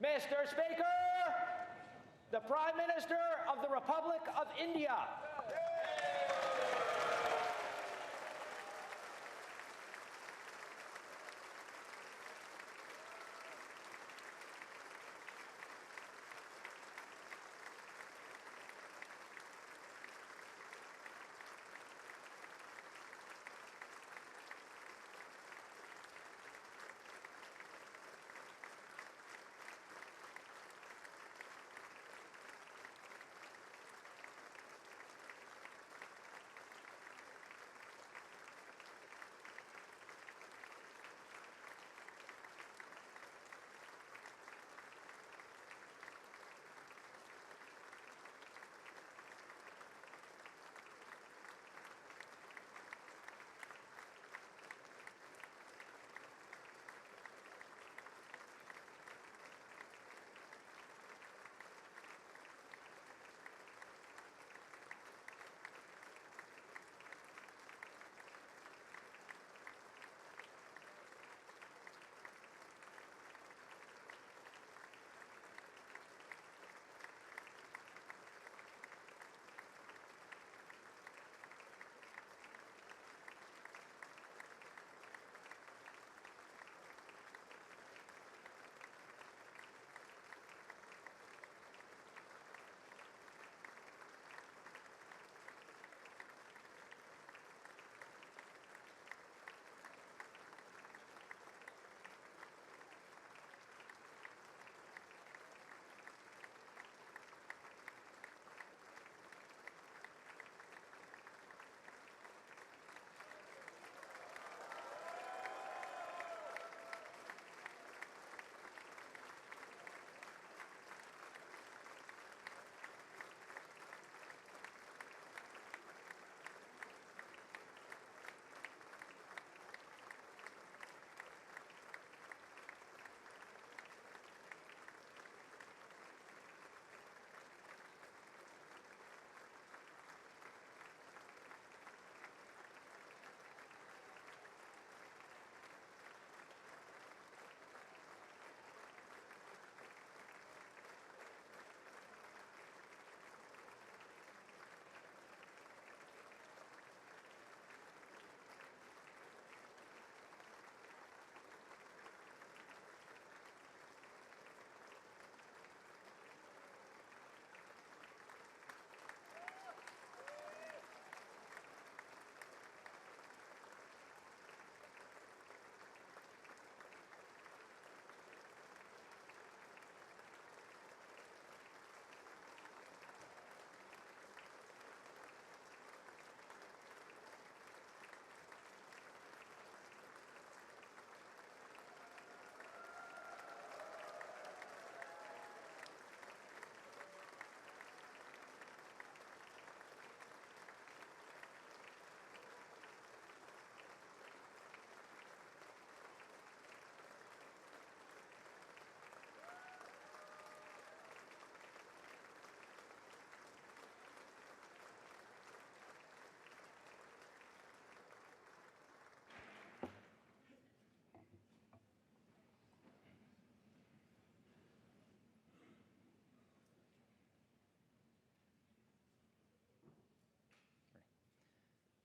Mr. Speaker, the Prime Minister of the Republic of India.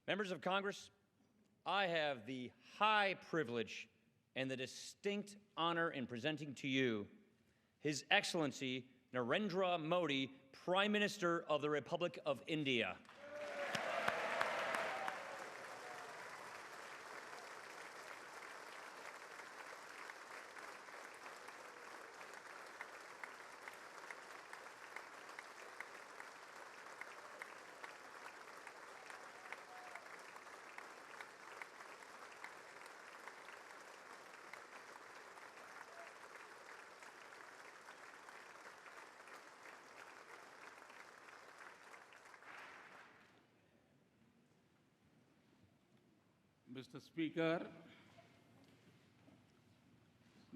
Members of Congress, I have the high privilege and the distinct honor in presenting to you His Excellency Narendra Modi, Prime Minister of the Republic of India. Mr. Speaker,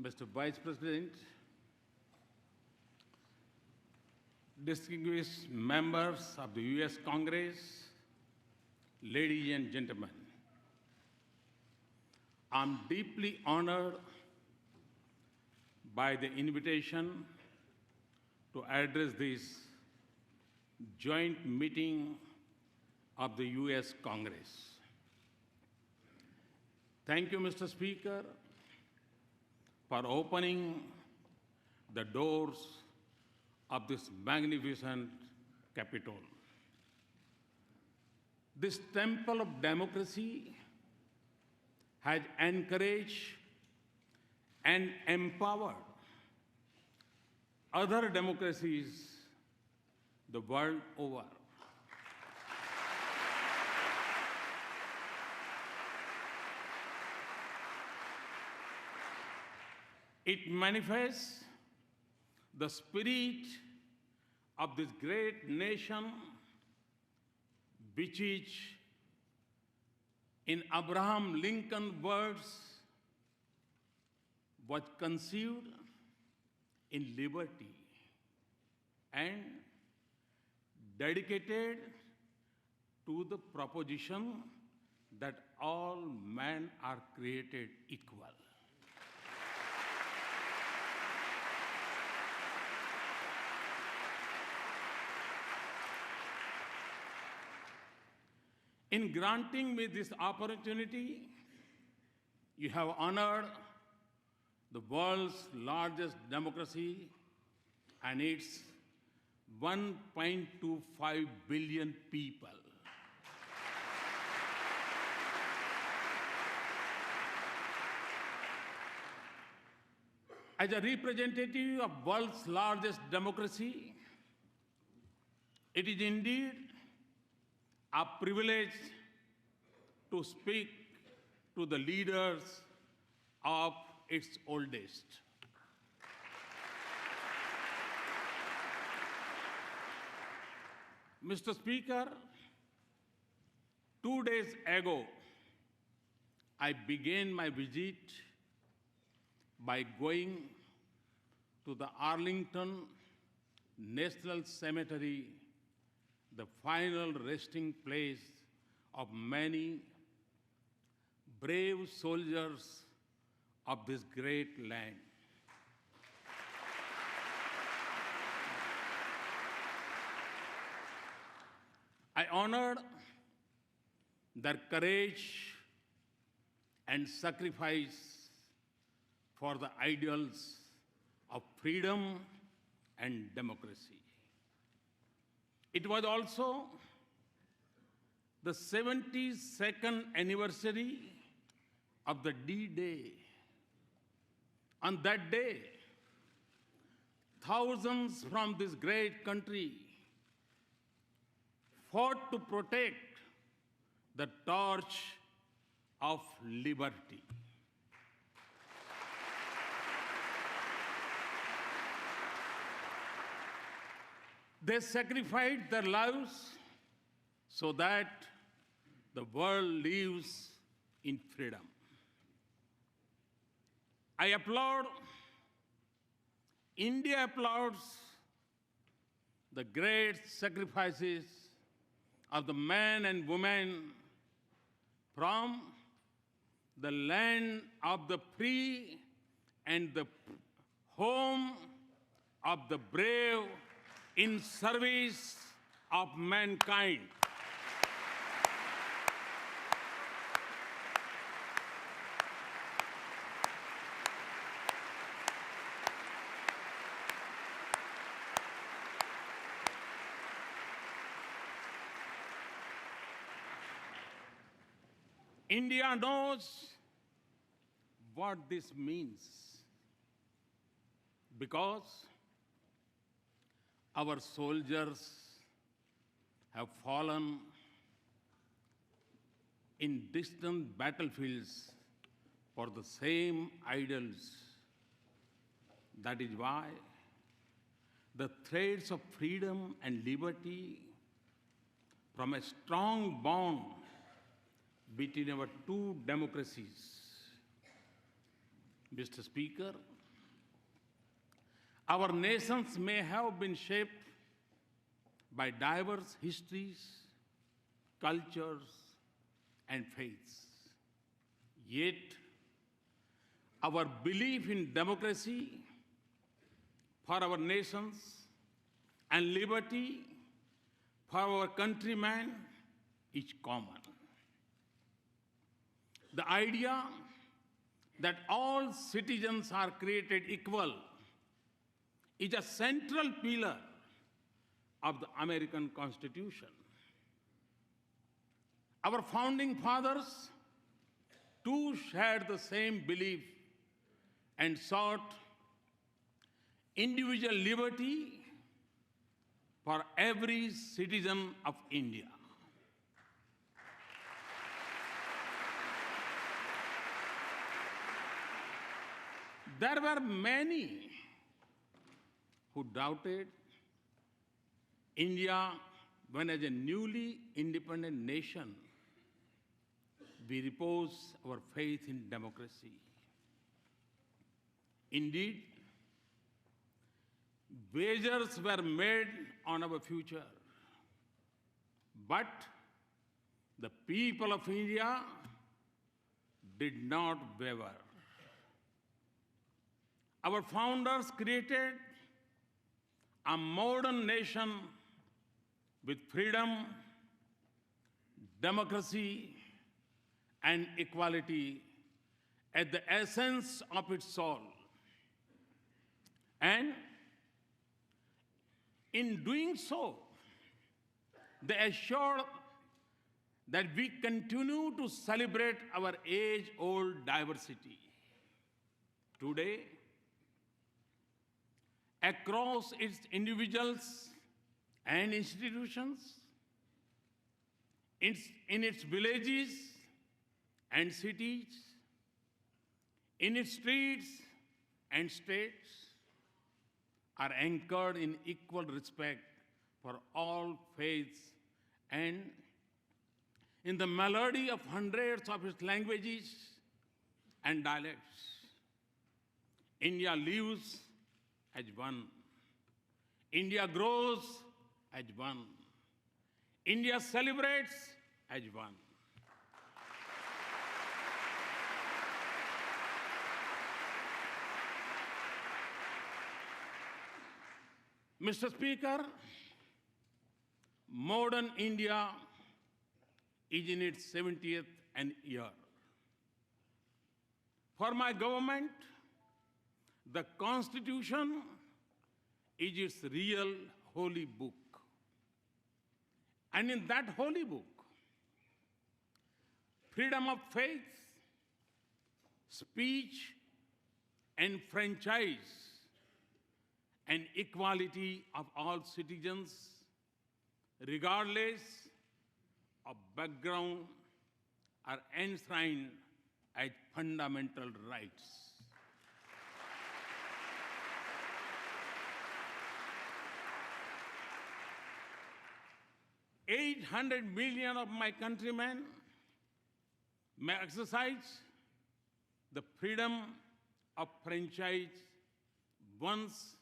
Mr. Vice President, distinguished members of the U.S. Congress, ladies and gentlemen, I'm deeply honored by the invitation to address this joint meeting of the US Congress. Thank you, Mr. Speaker, for opening the doors of this magnificent Capitol. This temple of democracy has encouraged and empowered other democracies the world over. It manifests the spirit of this great nation, which is, in Abraham Lincoln's words, was conceived in liberty and dedicated to the proposition that all men are created equal. In granting me this opportunity, you have honored the world's largest democracy and its 1.25 billion people. As a representative of world's largest democracy, it is indeed a privilege to speak to the leaders of its oldest. Mr. Speaker, 2 days ago, I began my visit by going to the Arlington National Cemetery, the final resting place of many brave soldiers of this great land. I honored their courage and sacrifice for the ideals of freedom and democracy. It was also the 72nd anniversary of the D-Day. On that day, thousands from this great country fought to protect the torch of liberty. They sacrificed their lives so that the world lives in freedom. I applaud, India applauds the great sacrifices of the men and women from the land of the free and the home of the brave in service of mankind. India knows what this means because our soldiers have fallen in distant battlefields for the same ideals. That is why the threads of freedom and liberty from a strong bond between our two democracies. Mr. Speaker, our nations may have been shaped by diverse histories, cultures, and faiths. Yet, our belief in democracy for our nations and liberty for our countrymen is common. The idea that all citizens are created equal is a central pillar of the American Constitution. Our founding fathers too shared the same belief and sought individual liberty for every citizen of India. There were many who doubted India when, as a newly independent nation, we repose our faith in democracy. Indeed, wagers were made on our future, but the people of India did not waver. Our founders created a modern nation with freedom, democracy, and equality at the essence of its soul. And in doing so, they assured that we continue to celebrate our age-old diversity. Today, across its individuals and institutions, in its villages and cities, in its streets and states, are anchored in equal respect for all faiths and in the melody of hundreds of its languages and dialects. India lives as one. India grows as one. India celebrates as one. Mr. Speaker, modern India is in its 70th year. For my government, the Constitution is its real holy book. And in that holy book, freedom of faith, speech, and franchise, and equality of all citizens, regardless of background, are enshrined as fundamental rights. $800 million of my countrymen may exercise the freedom of franchise once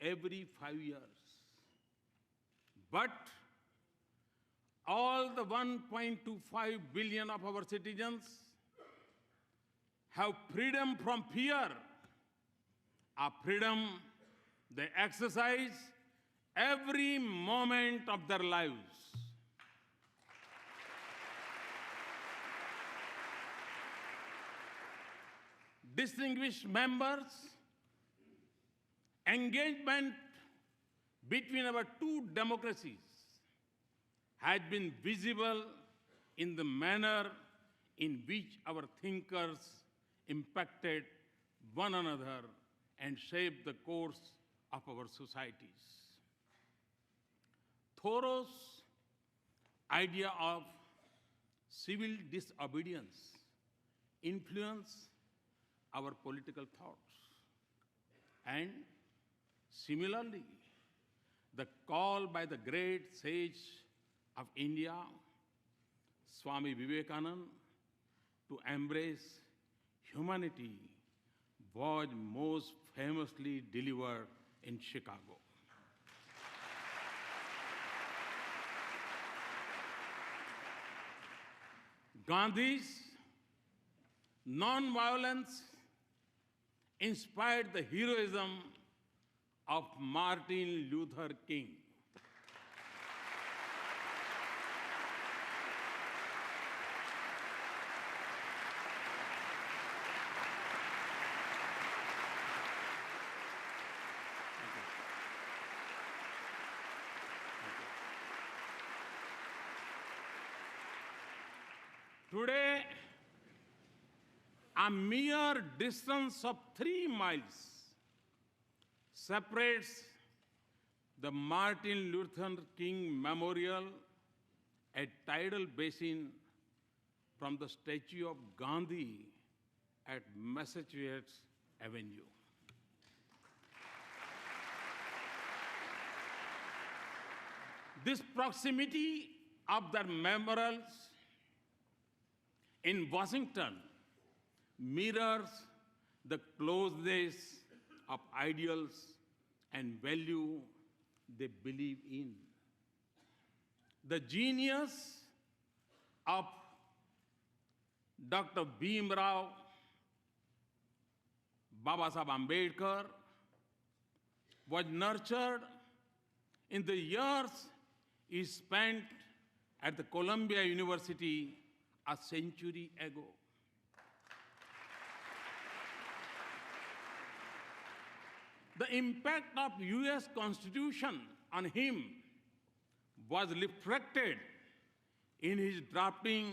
every 5 years. But all the 1.25 billion of our citizens have freedom from fear, a freedom they exercise every moment of their lives. Distinguished members, engagement between our two democracies has been visible in the manner in which our thinkers impacted one another and shaped the course of our societies. Thoreau's idea of civil disobedience influenced our political thoughts. And similarly, the call by the great sage of India, Swami Vivekananda, to embrace humanity was most famously delivered in Chicago. Gandhi's non-violence inspired the heroism of Martin Luther King. Today, a mere distance of 3 miles separates the Martin Luther King Memorial at Tidal Basin from the statue of Gandhi at Massachusetts Avenue. This proximity of the memorials in Washington mirrors the closeness of ideals and value they believe in. The genius of Dr. Bhimrao Babasaheb Ambedkar was nurtured in the years he spent at the Columbia University a century ago. The impact of US Constitution on him was reflected in his drafting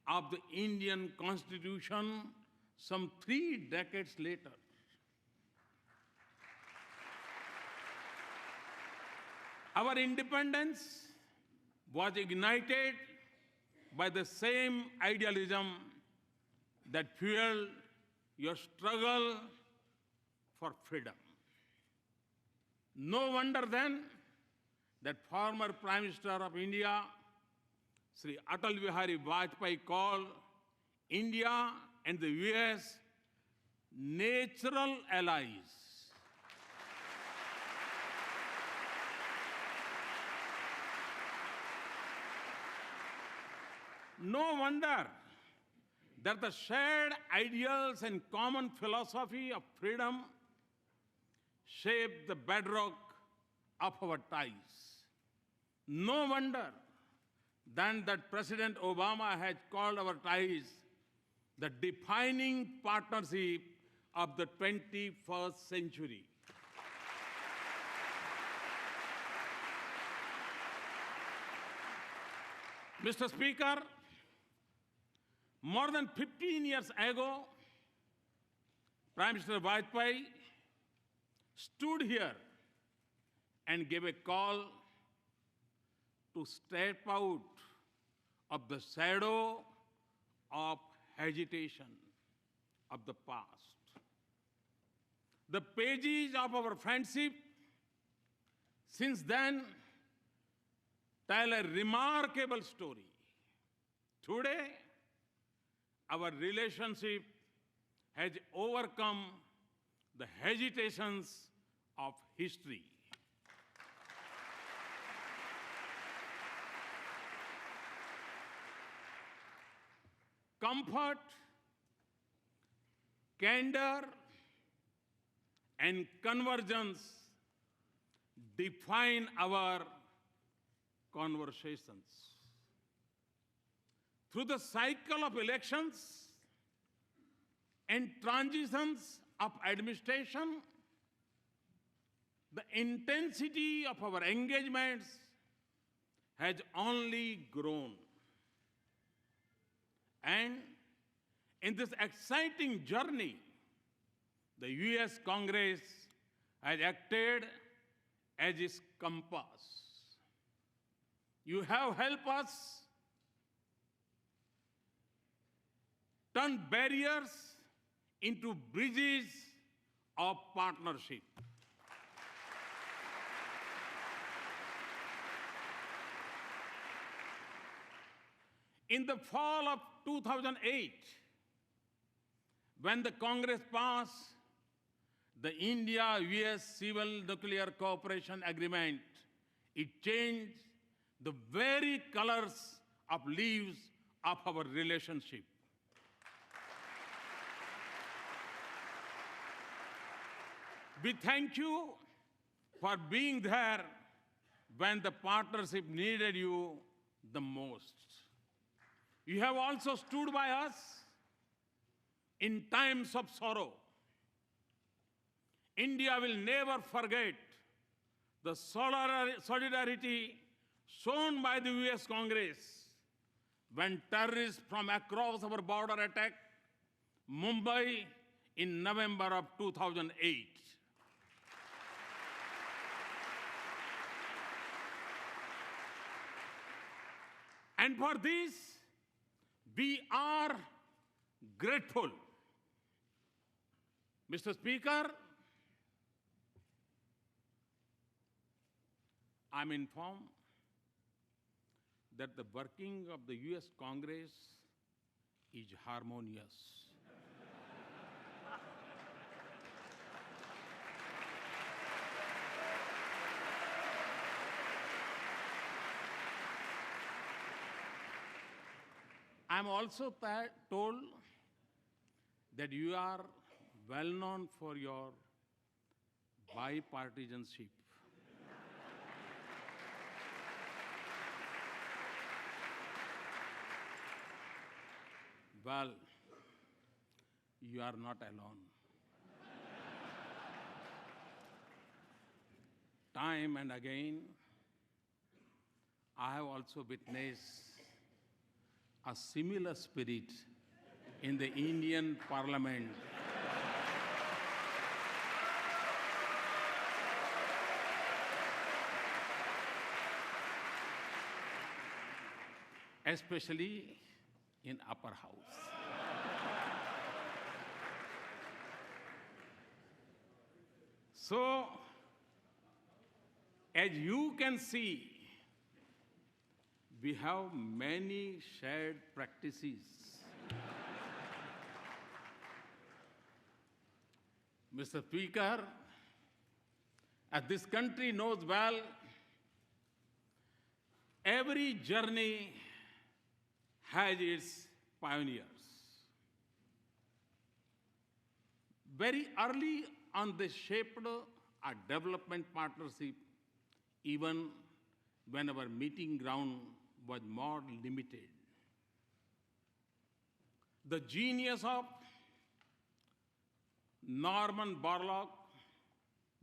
of the Indian Constitution some 3 decades later. Our independence was ignited by the same idealism that fueled your struggle for freedom. No wonder then that former Prime Minister of India, Sri Atal Bihari Vajpayee, called India and the US natural allies. No wonder that the shared ideals and common philosophy of freedom shape the bedrock of our ties. No wonder then that President Obama has called our ties the defining partnership of the 21st century. Mr. Speaker, more than 15 years ago, Prime Minister Vajpayee stood here and gave a call to step out of the shadow of hesitation of the past. The pages of our friendship since then tell a remarkable story. Today, our relationship has overcome the hesitations of history. Comfort, candor, and convergence define our conversations. Through the cycle of elections and transitions of administration, the intensity of our engagements has only grown. And in this exciting journey, the US Congress has acted as its compass. You have helped us turn barriers into bridges of partnership. In the fall of 2008, when the Congress passed the India-US Civil Nuclear Cooperation Agreement, it changed the very colors of leaves of our relationship. We thank you for being there when the partnership needed you the most. You have also stood by us in times of sorrow. India will never forget the solidarity shown by the US Congress when terrorists from across our border attacked Mumbai in November of 2008. And for this, we are grateful. Mr. Speaker, I'm informed that the working of the US Congress is harmonious. I'm also told that you are well known for your bipartisanship. Well, you are not alone. Time and again, I have also witnessed a similar spirit in the Indian Parliament. Especially in upper house. So, as you can see, we have many shared practices. Mr. Speaker, as this country knows well, every journey has its pioneers. Very early on, they shaped a development partnership, even when our meeting ground was more limited. The genius of Norman Borlaug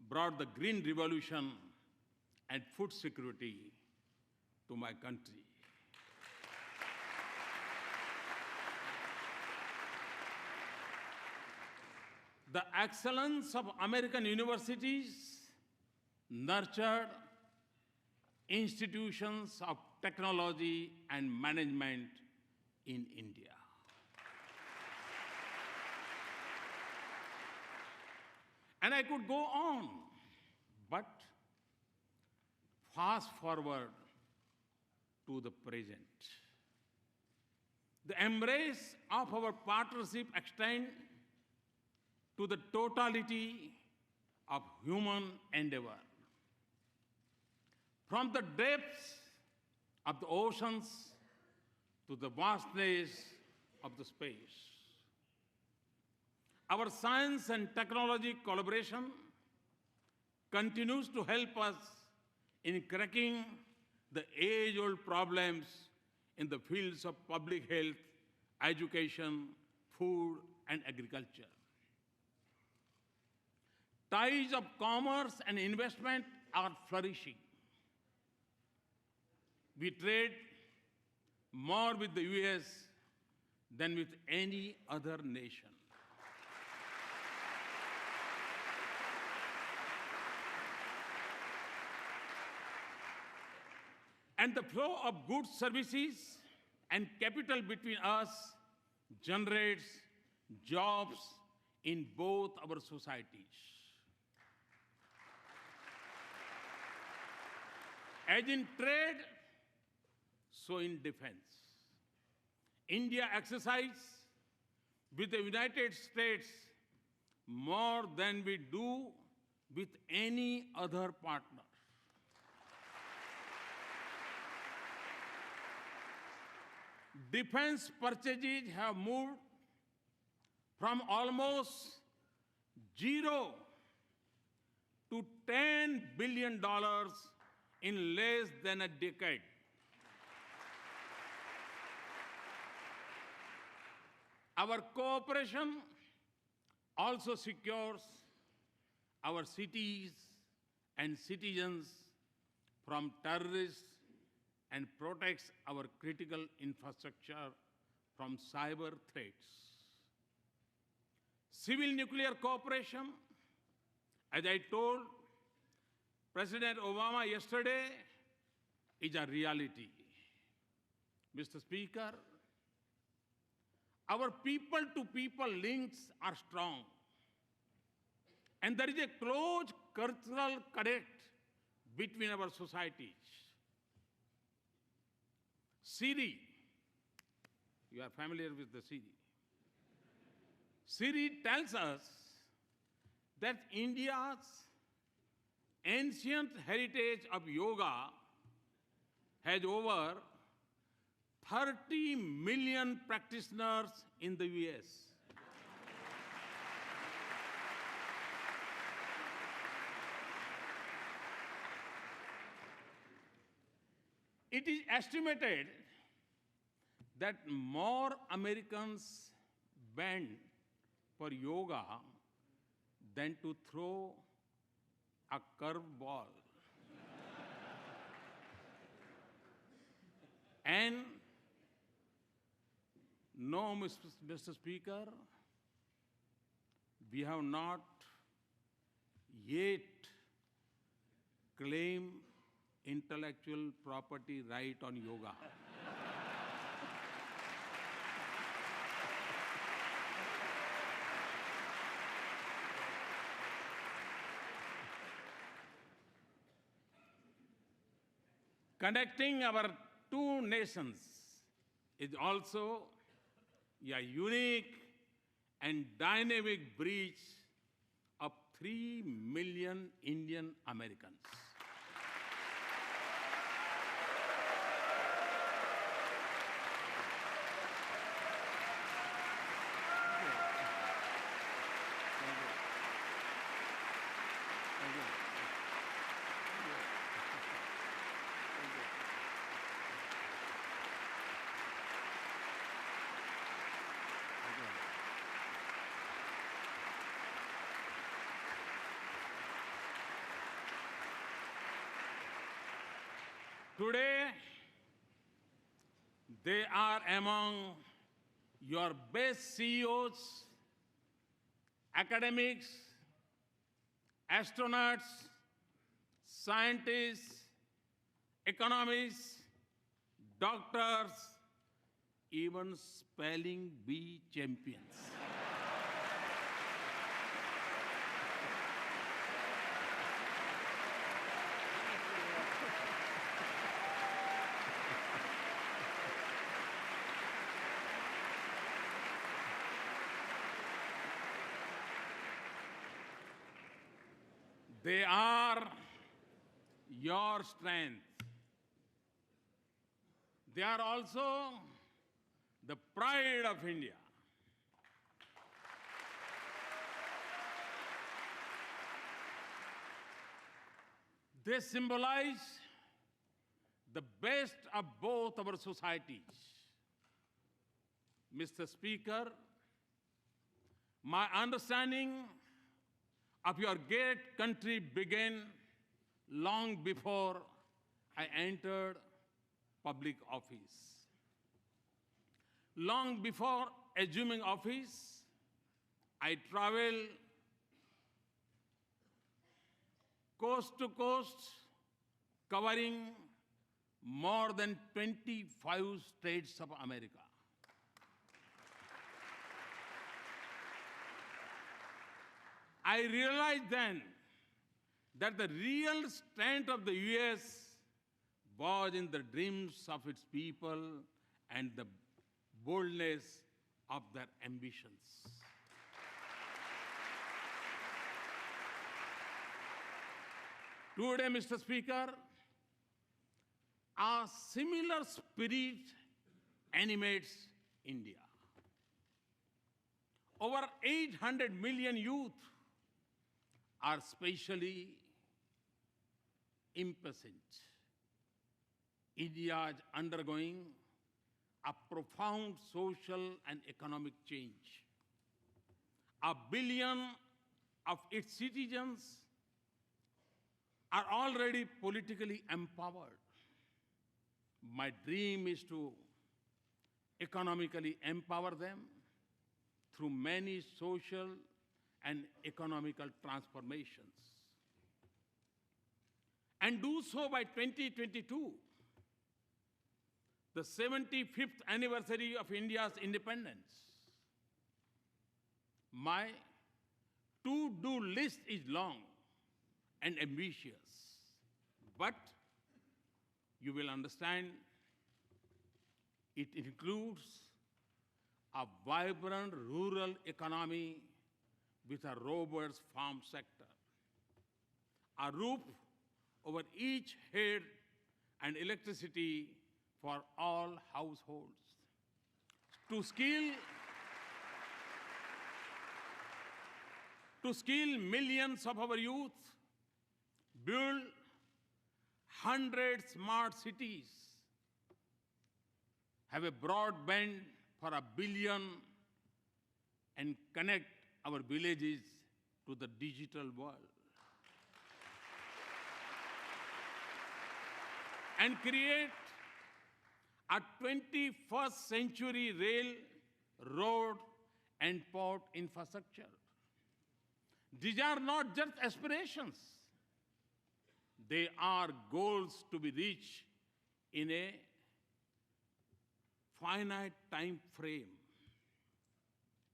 brought the Green Revolution and food security to my country. The excellence of American universities nurtured institutions of technology and management in India. And I could go on, but fast forward to the present. The embrace of our partnership extends to the totality of human endeavor. From the depths of the oceans to the vastness of the space. Our science and technology collaboration continues to help us in cracking the age-old problems in the fields of public health, education, food, and agriculture. Ties of commerce and investment are flourishing. We trade more with the US than with any other nation. And the flow of goods, services, and capital between us generates jobs in both our societies. As in trade, so in defense. India exercises with the United States more than we do with any other partner. Defense purchases have moved from almost zero to to $10 billion in less than a decade. Our cooperation also secures our cities and citizens from terrorists and protects our critical infrastructure from cyber threats. Civil nuclear cooperation, as I told President Obama yesterday, is a reality. Mr. Speaker, our people-to-people links are strong, and there is a close cultural connect between our societies. Siri, you are familiar with the Siri. Siri tells us that India's ancient heritage of yoga has over 30 million practitioners in the US. It is estimated that more Americans bend for yoga than to throw a curveball. And no, Mr. Speaker, we have not yet claimed intellectual property right on yoga. Connecting our two nations is also a unique and dynamic bridge of 3 million Indian Americans. Today, they are among your best CEOs, academics, astronauts, scientists, economists, doctors, even spelling bee champions. They are your strength. They are also the pride of India. They symbolize the best of both our societies. Mr. Speaker, my understanding of your great country began long before I entered public office. Long before assuming office, I traveled coast to coast, covering more than 25 states of America. I realized then that the real strength of the US was in the dreams of its people and the boldness of their ambitions. Today, Mr. Speaker, a similar spirit animates India. Over 800 million youth are specially impatient. India is undergoing a profound social and economic change. 1 billion of its citizens are already politically empowered. My dream is to economically empower them through many social and economical transformations, and do so by 2022, the 75th anniversary of India's independence. My to-do list is long and ambitious, but you will understand it includes a vibrant rural economy with a robust farm sector, a roof over each head, and electricity for all households. To skill millions of our youth, build 100 smart cities, have a broadband for 1 billion, and connect our villages to the digital world. And create a 21st century rail, road, and port infrastructure. These are not just aspirations. They are goals to be reached in a finite time frame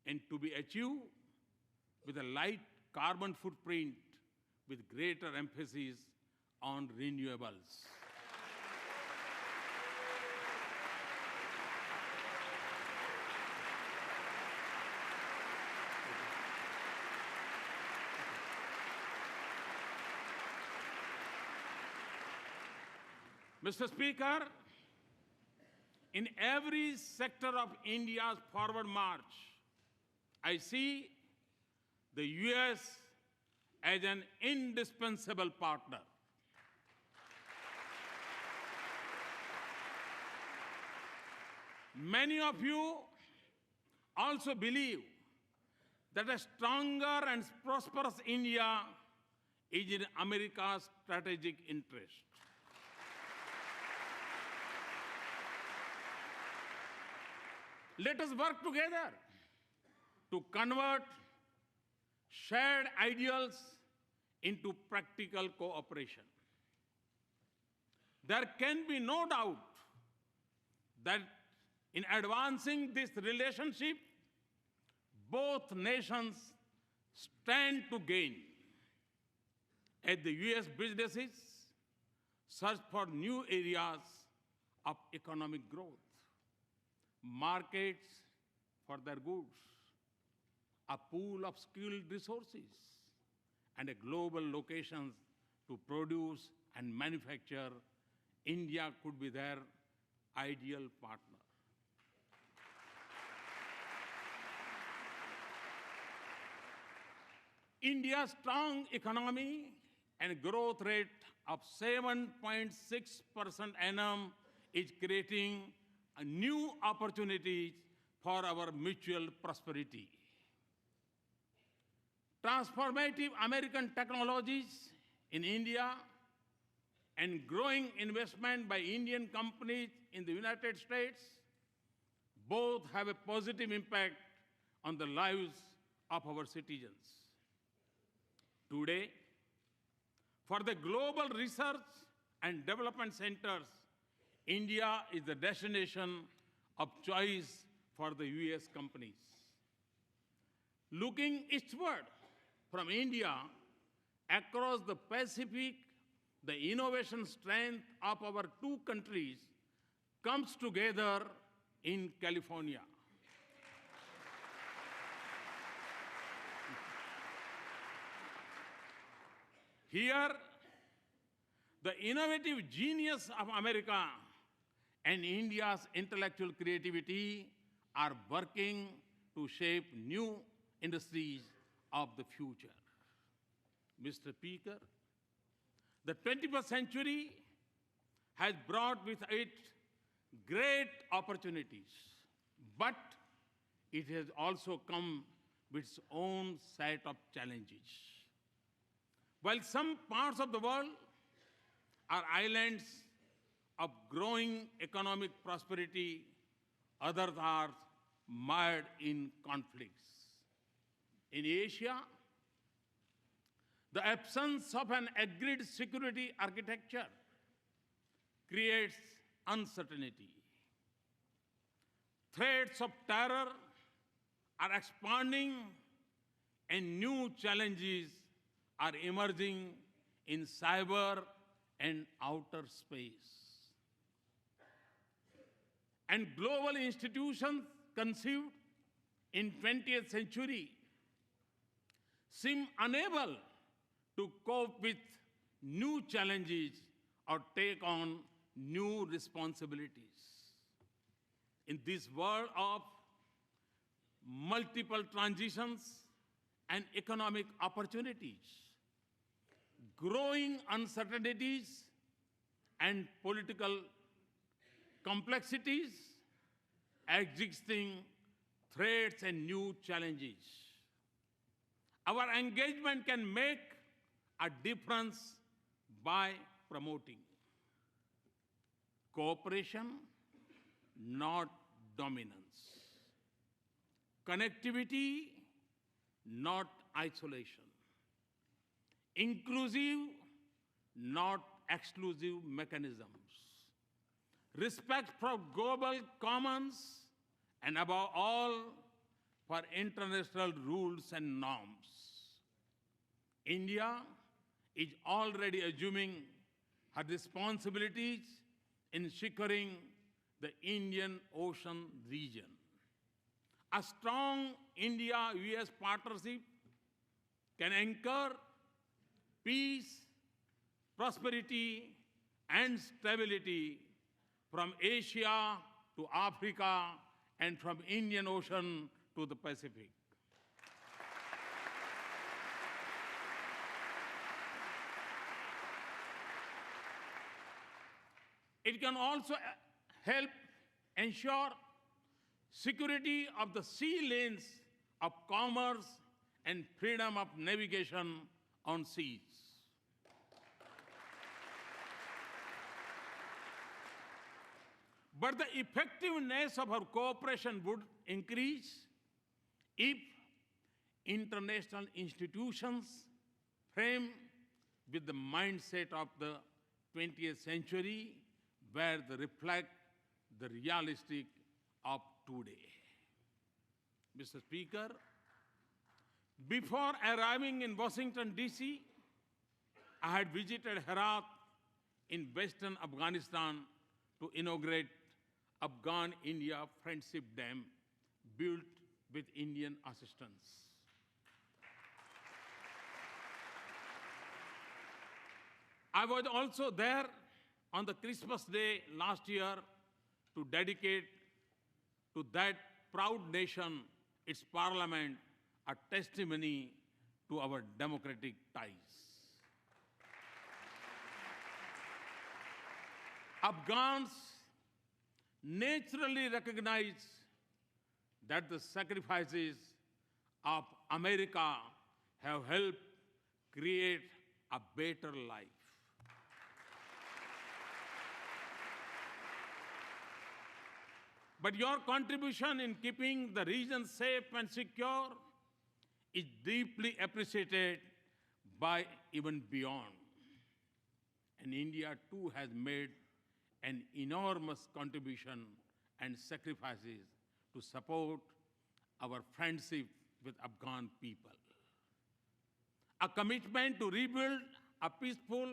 and to be achieved with a light carbon footprint with greater emphasis on renewables. Mr. Speaker, in every sector of India's forward march, I see the US as an indispensable partner. Many of you also believe that a stronger and prosperous India is in America's strategic interest. Let us work together to convert shared ideals into practical cooperation. There can be no doubt that in advancing this relationship, both nations stand to gain. As the US businesses search for new areas of economic growth, markets for their goods, a pool of skilled resources, and a global locations to produce and manufacture, India could be their ideal partner. India's strong economy and growth rate of 7.6% annum is creating a new opportunities for our mutual prosperity. Transformative American technologies in India and growing investment by Indian companies in the United States both have a positive impact on the lives of our citizens. Today, for the global research and development centers, India is the destination of choice for the US companies. Looking eastward from India across the Pacific, the innovation strength of our two countries comes together in California. Here, the innovative genius of America and India's intellectual creativity are working to shape new industries of the future. Mr. Speaker, The 21st century has brought with it great opportunities, but it has also come with its own set of challenges. While some parts of the world are islands of growing economic prosperity, others are mired in conflicts. In Asia, the absence of an agreed security architecture creates uncertainty. Threats of terror are expanding and new challenges are emerging in cyber and outer space. And global institutions conceived in 20th century seem unable to cope with new challenges or take on new responsibilities. In this world of multiple transitions and economic opportunities, growing uncertainties and political complexities, existing threats and new challenges. Our engagement can make a difference by promoting cooperation, not dominance, connectivity, not isolation, inclusive, not exclusive mechanisms, respect for global commons, and above all, for international rules and norms. India is already assuming her responsibilities in securing the Indian Ocean region. A strong India-US partnership can anchor peace, prosperity, and stability from Asia to Africa and from Indian Ocean to the Pacific. It can also help ensure security of the sea lanes of commerce and freedom of navigation on seas. But the effectiveness of our cooperation would increase if international institutions frame with the mindset of the 20th century, where they reflect the realistic of today. Mr. Speaker, before arriving in Washington, D.C., I had visited Herat in western Afghanistan to inaugurate Afghan-India Friendship Dam built with Indian assistance. I was also there on the Christmas Day last year to dedicate to that proud nation, its parliament, a testimony to our democratic ties. Afghans naturally recognize that the sacrifices of America have helped create a better life. But your contribution in keeping the region safe and secure is deeply appreciated by even beyond. And India too has made an enormous contribution and sacrifices to support our friendship with Afghan people. A commitment to rebuild a peaceful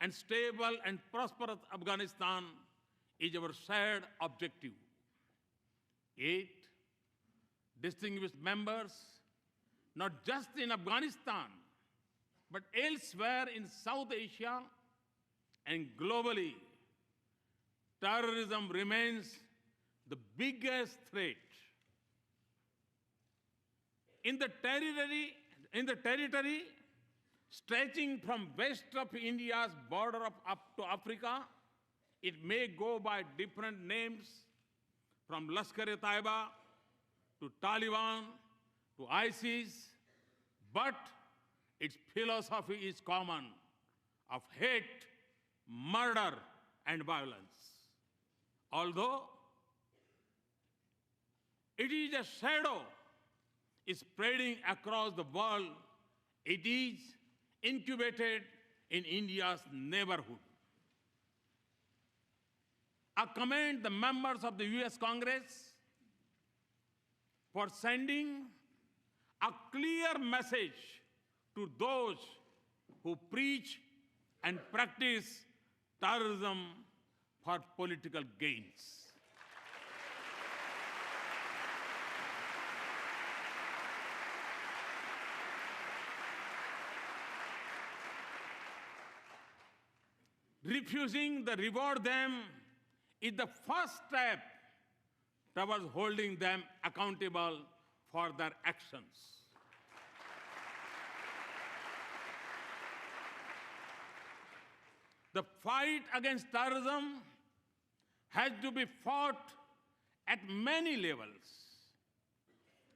and stable and prosperous Afghanistan is our shared objective. Yet, distinguished members, not just in Afghanistan, but elsewhere in South Asia and globally, terrorism remains the biggest threat. In the territory, stretching from west of India's border up to Africa. It may go by different names, from Lashkar-e-Taiba to Taliban to ISIS, but its philosophy is common, of hate, murder, and violence. Although it is a shadow spreading across the world, it is incubated in India's neighborhood. I commend the members of the US Congress for sending a clear message to those who preach and practice terrorism for political gains. Refusing to reward them is the first step towards holding them accountable for their actions. The fight against terrorism has to be fought at many levels,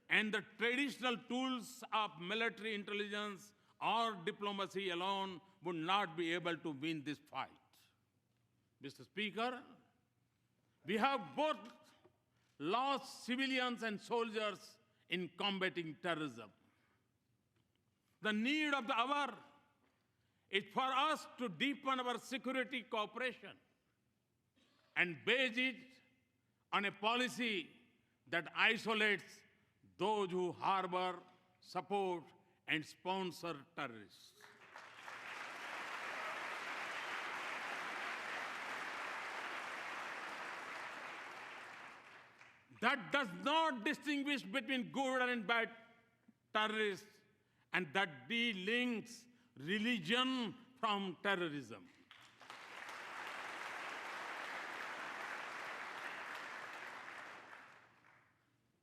and the traditional tools of military intelligence or diplomacy alone would not be able to win this fight. Mr. Speaker, we have both lost civilians and soldiers in combating terrorism. The need of the hour is for us to deepen our security cooperation and base it on a policy that isolates those who harbor, support, and sponsor terrorists. That does not distinguish between good and bad terrorists, and that delinks religion from terrorism.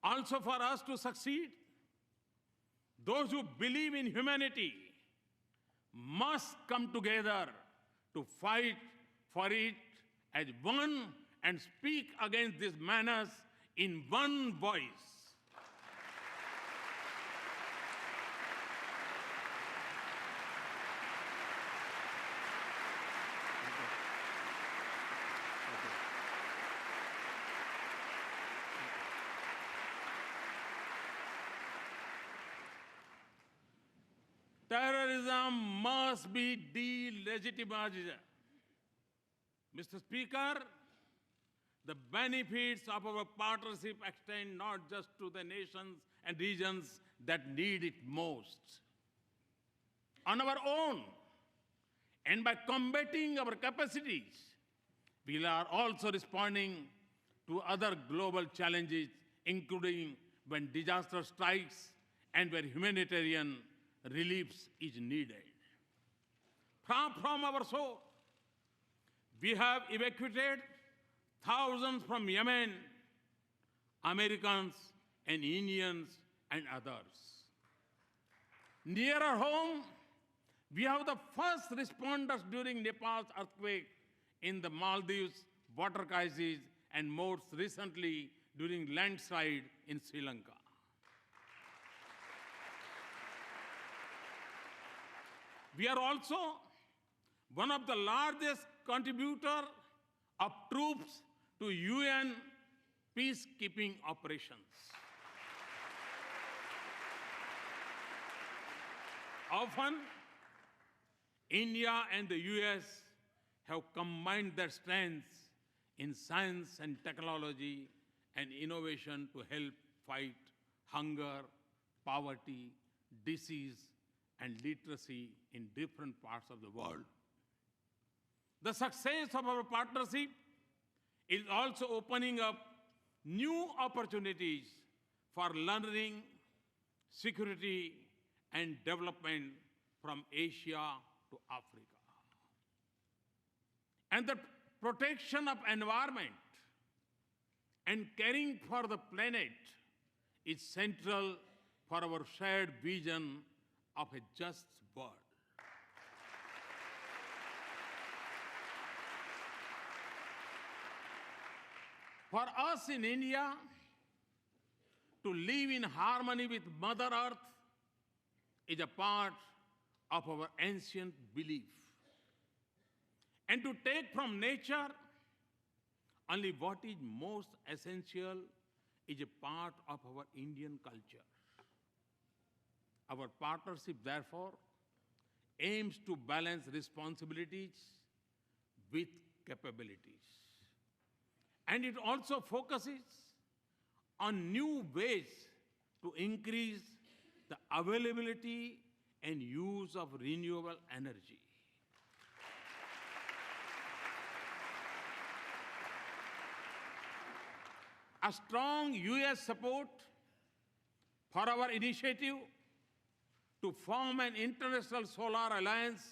Also, for us to succeed, those who believe in humanity must come together to fight for it as one and speak against this menace in one voice. Terrorism must be delegitimized. Mr. Speaker, the benefits of our partnership extend not just to the nations and regions that need it most. On our own, and by combating our capacities, we are also responding to other global challenges, including when disaster strikes and where humanitarian relief is needed. From our shore, we have evacuated thousands from Yemen, Americans and Indians and others. Nearer home, we have the first responders during Nepal's earthquake, in the Maldives water crisis, and most recently during landslide in Sri Lanka. We are also one of the largest contributors of troops to UN peacekeeping operations. Often, India and the US have combined their strengths in science and technology and innovation to help fight hunger, poverty, disease, and literacy in different parts of the world. The success of our partnership is also opening up new opportunities for learning, security, and development from Asia to Africa. And the protection of environment and caring for the planet is central for our shared vision of a just world. For us in India, to live in harmony with Mother Earth is a part of our ancient belief. And to take from nature only what is most essential is a part of our Indian culture. Our partnership, therefore, aims to balance responsibilities with capabilities. And it also focuses on new ways to increase the availability and use of renewable energy. A strong US support for our initiative to form an international solar alliance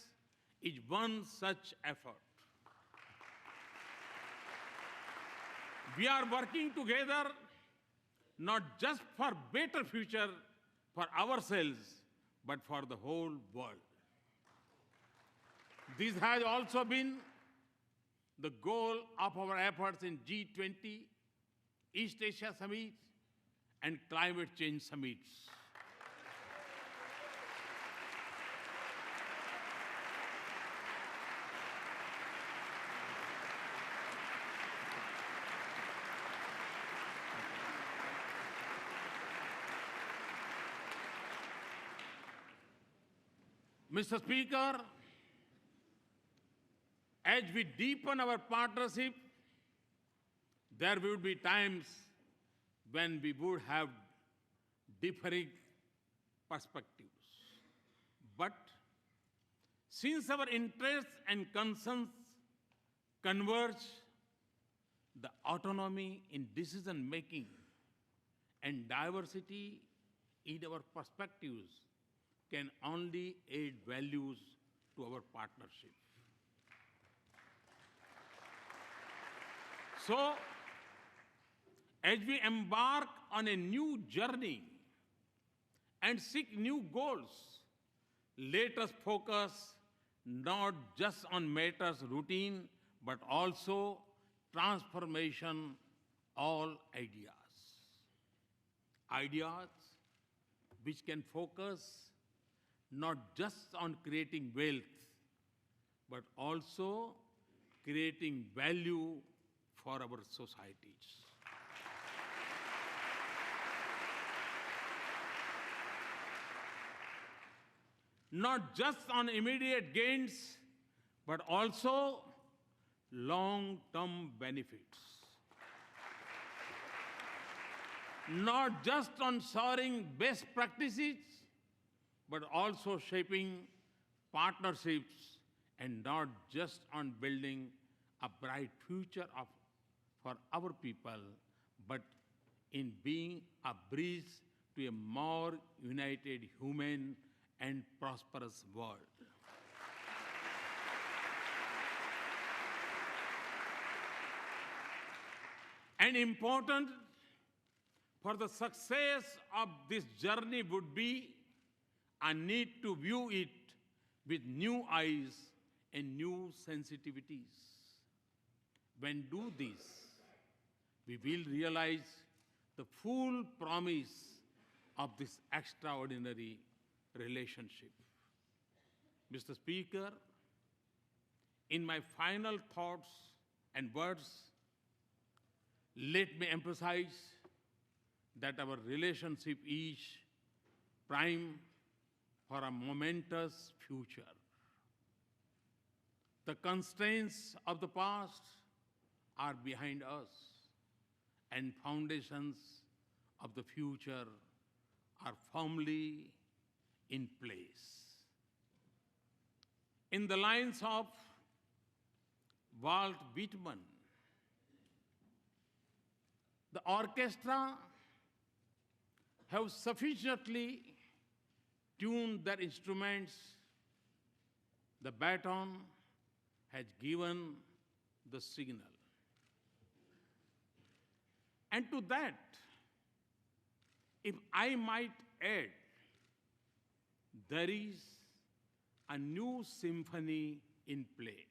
is one such effort. We are working together not just for better future for ourselves, but for the whole world. This has also been the goal of our efforts in G20, East Asia Summit, and climate change summits. Mr. Speaker, as we deepen our partnership, there will be times when we would have differing perspectives. But since our interests and concerns converge, the autonomy in decision-making and diversity in our perspectives can only add values to our partnership. So, as we embark on a new journey and seek new goals, let us focus not just on matters routine, but also transformation, all ideas. Ideas which can focus not just on creating wealth, but also creating value for our societies. Not just on immediate gains, but also long-term benefits. Not just on sharing best practices, but also shaping partnerships, and not just on building a bright future for our people, but in being a bridge to a more united, human, and prosperous world. And important for the success of this journey would be a need to view it with new eyes and new sensitivities. When do this, we will realize the full promise of this extraordinary relationship. Mr. Speaker, in my final thoughts and words, let me emphasize that our relationship is prime for a momentous future. The constraints of the past are behind us, and foundations of the future are firmly in place. In the lines of Walt Whitman, the orchestra have sufficiently tuned their instruments. The baton has given the signal. And to that, if I might add, there is a new symphony in play.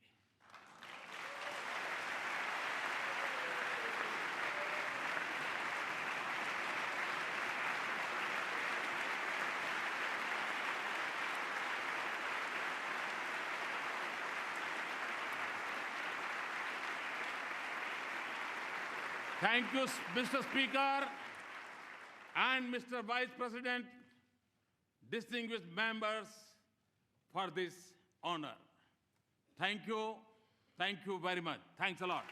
Thank you, Mr. Speaker and Mr. Vice President, distinguished members, for this honor. Thank you very much. Thanks a lot.